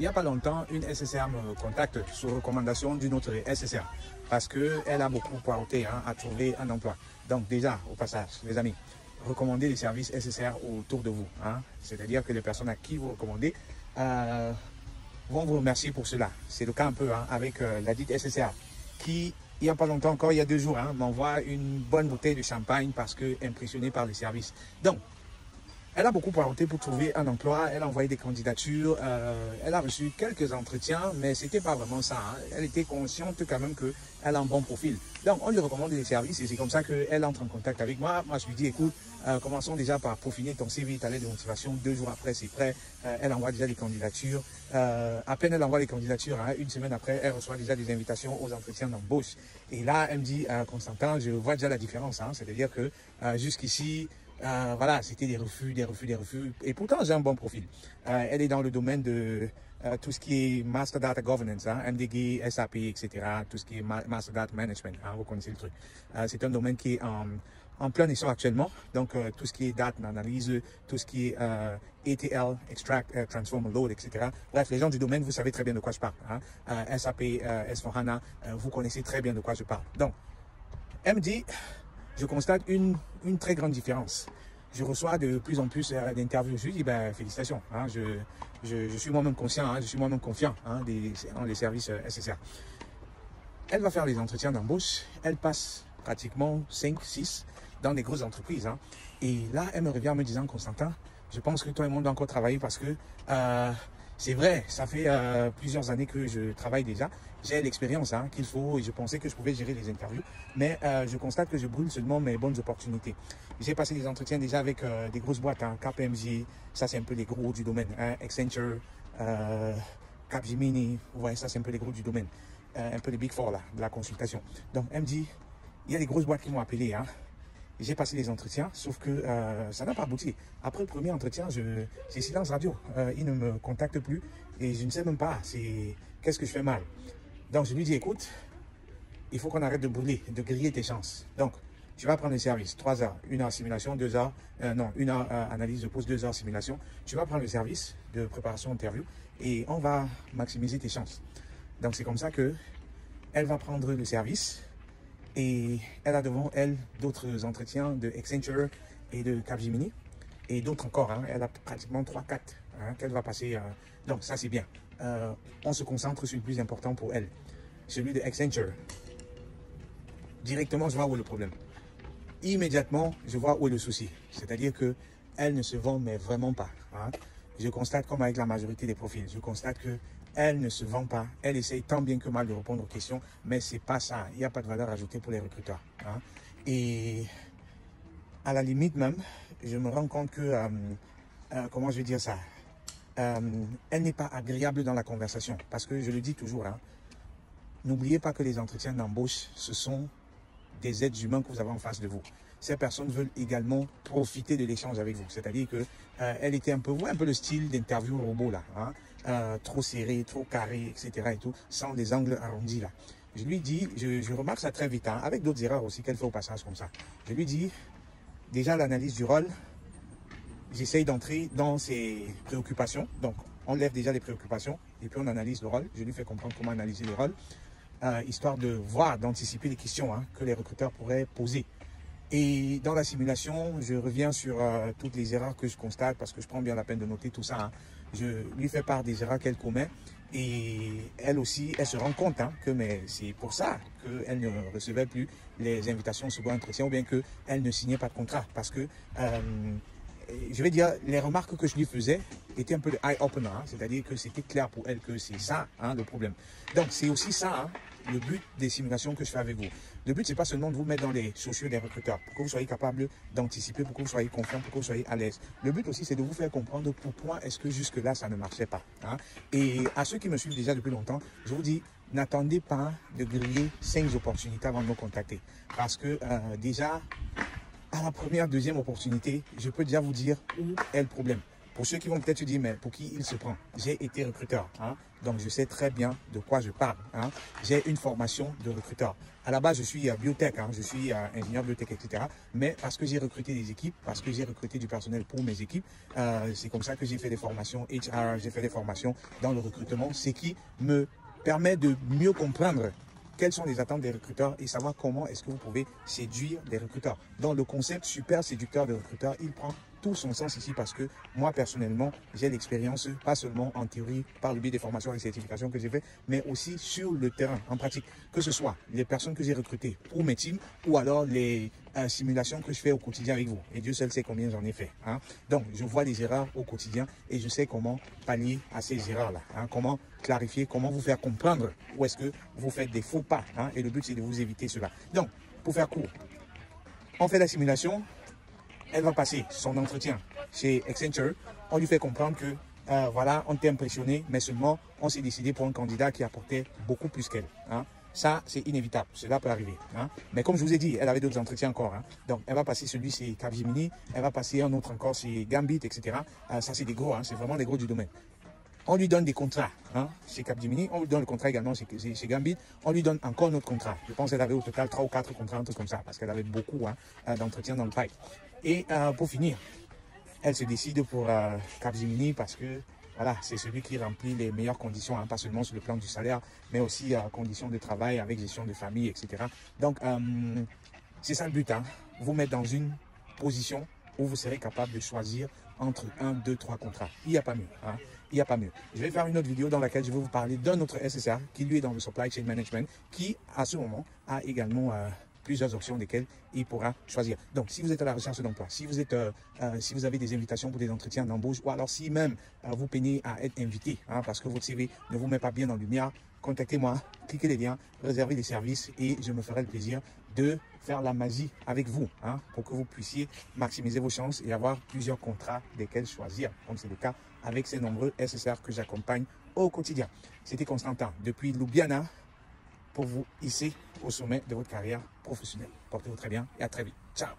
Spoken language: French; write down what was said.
Il n'y a pas longtemps, une SSR me contacte sur recommandation d'une autre SSR parce qu'elle a beaucoup pointé à trouver un emploi. Donc déjà, au passage, les amis, recommandez les services SSR autour de vous. C'est-à-dire que les personnes à qui vous recommandez vont vous remercier pour cela. C'est le cas un peu avec la dite SSR qui, il n'y a pas longtemps encore, il y a 2 jours, m'envoie une bonne bouteille de champagne parce que impressionnée par les services. Donc, elle a beaucoup pointé pour trouver un emploi, elle a envoyé des candidatures, elle a reçu quelques entretiens, mais c'était pas vraiment ça. Elle était consciente quand même qu'elle a un bon profil. Donc, on lui recommande des services et c'est comme ça qu'elle entre en contact avec moi. Moi, je lui dis, écoute, commençons déjà par peaufiner ton CV, ta lettre de motivation. 2 jours après, c'est prêt. Elle envoie déjà des candidatures. À peine elle envoie les candidatures, 1 semaine après, elle reçoit déjà des invitations aux entretiens d'embauche. Et là, elle me dit, Constantin, je vois déjà la différence. C'est-à-dire que jusqu'ici, voilà, c'était des refus. Et pourtant, j'ai un bon profil. Elle est dans le domaine de tout ce qui est Master Data Governance, MDG, SAP, etc. Tout ce qui est Master Data Management. Vous connaissez le truc. C'est un domaine qui est en plein essor actuellement. Donc, tout ce qui est data analyse, tout ce qui est ETL, Extract, Transform, Load, etc. Bref, les gens du domaine, vous savez très bien de quoi je parle. SAP, S4HANA, vous connaissez très bien de quoi je parle. Donc, elle me dit, je constate une très grande différence. Je reçois de plus en plus d'interviews. Je lui dis, félicitations. Je suis moi-même conscient, je suis moi-même confiant des services SSR. Elle va faire les entretiens d'embauche. Elle passe pratiquement 5, 6 dans des grosses entreprises. Et là, elle me revient en me disant, Constantin, je pense que toi et moi, on doit encore travailler parce que c'est vrai, ça fait plusieurs années que je travaille déjà. J'ai l'expérience qu'il faut et je pensais que je pouvais gérer les interviews. Mais je constate que je brûle seulement mes bonnes opportunités. J'ai passé des entretiens déjà avec des grosses boîtes, KPMG, ça c'est un peu les gros du domaine, Accenture, Capgemini, ouais, ça c'est un peu les gros du domaine, un peu les Big Four là, de la consultation. Donc elle me dit, il y a des grosses boîtes qui m'ont appelé, j'ai passé les entretiens, sauf que ça n'a pas abouti. Après le premier entretien, j'ai silence radio. Il ne me contacte plus et je ne sais même pas qu'est-ce que je fais mal. Donc je lui dis, écoute, il faut qu'on arrête de brûler, de griller tes chances. Donc, tu vas prendre le service, 3 heures, 1 heure simulation, 2 heures, 1 heure analyse de pause, 2 heures simulation. Tu vas prendre le service de préparation interview et on va maximiser tes chances. Donc c'est comme ça que elle va prendre le service. Et elle a devant elle d'autres entretiens de Accenture et de Capgemini et d'autres encore. Elle a pratiquement 3-4 qu'elle va passer. Donc ça c'est bien. On se concentre sur le plus important pour elle. Celui de Accenture. Directement, je vois où est le problème. Immédiatement, je vois où est le souci. C'est-à-dire qu'elle ne se vend mais vraiment pas. Je constate, comme avec la majorité des profils, je constate que elle ne se vend pas. Elle essaye tant bien que mal de répondre aux questions, mais c'est pas ça. Il n'y a pas de valeur ajoutée pour les recruteurs. Et à la limite même, je me rends compte que, comment je vais dire ça, elle n'est pas agréable dans la conversation. Parce que je le dis toujours, n'oubliez pas que les entretiens d'embauche, ce sont des êtres humains que vous avez en face de vous. Ces personnes veulent également profiter de l'échange avec vous. C'est-à-dire que elle était un peu le style d'interview robot là, trop serré, trop carré, etc. et tout, sans des angles arrondis là. Je lui dis, je remarque ça très vite, avec d'autres erreurs aussi qu'elle fait au passage comme ça. Je lui dis, déjà l'analyse du rôle, j'essaye d'entrer dans ses préoccupations. Donc, on lève déjà les préoccupations et puis on analyse le rôle. Je lui fais comprendre comment analyser le rôle, histoire de voir, d'anticiper les questions que les recruteurs pourraient poser. Et dans la simulation, je reviens sur toutes les erreurs que je constate parce que je prends bien la peine de noter tout ça. Je lui fais part des erreurs qu'elle commet et elle aussi, elle se rend compte que c'est pour ça qu'elle ne recevait plus les invitations au second entretien ou bien qu'elle ne signait pas de contrat parce que je vais dire, les remarques que je lui faisais étaient un peu de eye-opener, c'est-à-dire que c'était clair pour elle que c'est ça le problème. Donc c'est aussi ça le but des simulations que je fais avec vous. Le but, c'est pas seulement de vous mettre dans les chaussures des recruteurs, pour que vous soyez capable d'anticiper, pour que vous soyez confiant, pour que vous soyez à l'aise. Le but aussi, c'est de vous faire comprendre pourquoi est-ce que jusque-là, ça ne marchait pas. Et à ceux qui me suivent déjà depuis longtemps, je vous dis, n'attendez pas de griller 5 opportunités avant de me contacter. Parce que déjà, à la première, deuxième opportunité, je peux déjà vous dire où est le problème. Pour ceux qui vont peut-être se dire, mais pour qui il se prend? J'ai été recruteur, hein, donc je sais très bien de quoi je parle. Hein. J'ai une formation de recruteur. À la base, je suis biotech, hein, je suis ingénieur biotech, etc. Mais parce que j'ai recruté des équipes, parce que j'ai recruté du personnel pour mes équipes, c'est comme ça que j'ai fait des formations HR, j'ai fait des formations dans le recrutement, ce qui me permet de mieux comprendre quelles sont les attentes des recruteurs et savoir comment est-ce que vous pouvez séduire des recruteurs. Donc, le concept super séducteur des recruteurs, il prend tout son sens ici parce que moi, personnellement, j'ai l'expérience, pas seulement en théorie, par le biais des formations et des certifications que j'ai fait, mais aussi sur le terrain, en pratique. Que ce soit les personnes que j'ai recrutées pour mes teams ou alors les simulations que je fais au quotidien avec vous. Et Dieu seul sait combien j'en ai fait. Hein. Donc, je vois des erreurs au quotidien et je sais comment pallier à ces erreurs-là. Hein. Comment clarifier, comment vous faire comprendre où est-ce que vous faites des faux pas. Hein. Et le but, c'est de vous éviter cela. Donc, pour faire court, on fait la simulation. Elle va passer son entretien chez Accenture. On lui fait comprendre que, voilà, on t'est impressionné, mais seulement on s'est décidé pour un candidat qui apportait beaucoup plus qu'elle. Hein. Ça, c'est inévitable. Cela peut arriver. Hein. Mais comme je vous ai dit, elle avait d'autres entretiens encore. Hein. Donc, elle va passer celui chez Capgemini. Elle va passer un autre encore chez Gambit, etc. Ça, c'est des gros. Hein. C'est vraiment les gros du domaine. On lui donne des contrats hein, chez Capgemini. On lui donne le contrat également chez Gambit. On lui donne encore un autre contrat. Je pense qu'elle avait au total 3 ou 4 contrats, un truc comme ça, parce qu'elle avait beaucoup hein, d'entretiens dans le pipe. Et pour finir, elle se décide pour Capgemini parce que voilà, c'est celui qui remplit les meilleures conditions, hein, pas seulement sur le plan du salaire, mais aussi conditions de travail avec gestion de famille, etc. Donc, c'est ça le but, hein, vous mettre dans une position où vous serez capable de choisir entre 1, 2, 3 contrats. Il n'y a pas mieux. Hein. Il n'y a pas mieux. Je vais faire une autre vidéo dans laquelle je vais vous parler d'un autre SSR qui lui est dans le supply chain management, qui à ce moment a également plusieurs options desquelles il pourra choisir. Donc, si vous êtes à la recherche d'emploi, si vous avez des invitations pour des entretiens d'embauche, ou alors si même vous peinez à être invité, hein, parce que votre CV ne vous met pas bien en lumière, contactez-moi, cliquez les liens, réservez des services et je me ferai le plaisir de faire la magie avec vous, hein, pour que vous puissiez maximiser vos chances et avoir plusieurs contrats desquels choisir, comme c'est le cas avec ces nombreux SSR que j'accompagne au quotidien. C'était Constantin depuis Ljubljana, pour vous hisser au sommet de votre carrière professionnelle. Portez-vous très bien et à très vite. Ciao!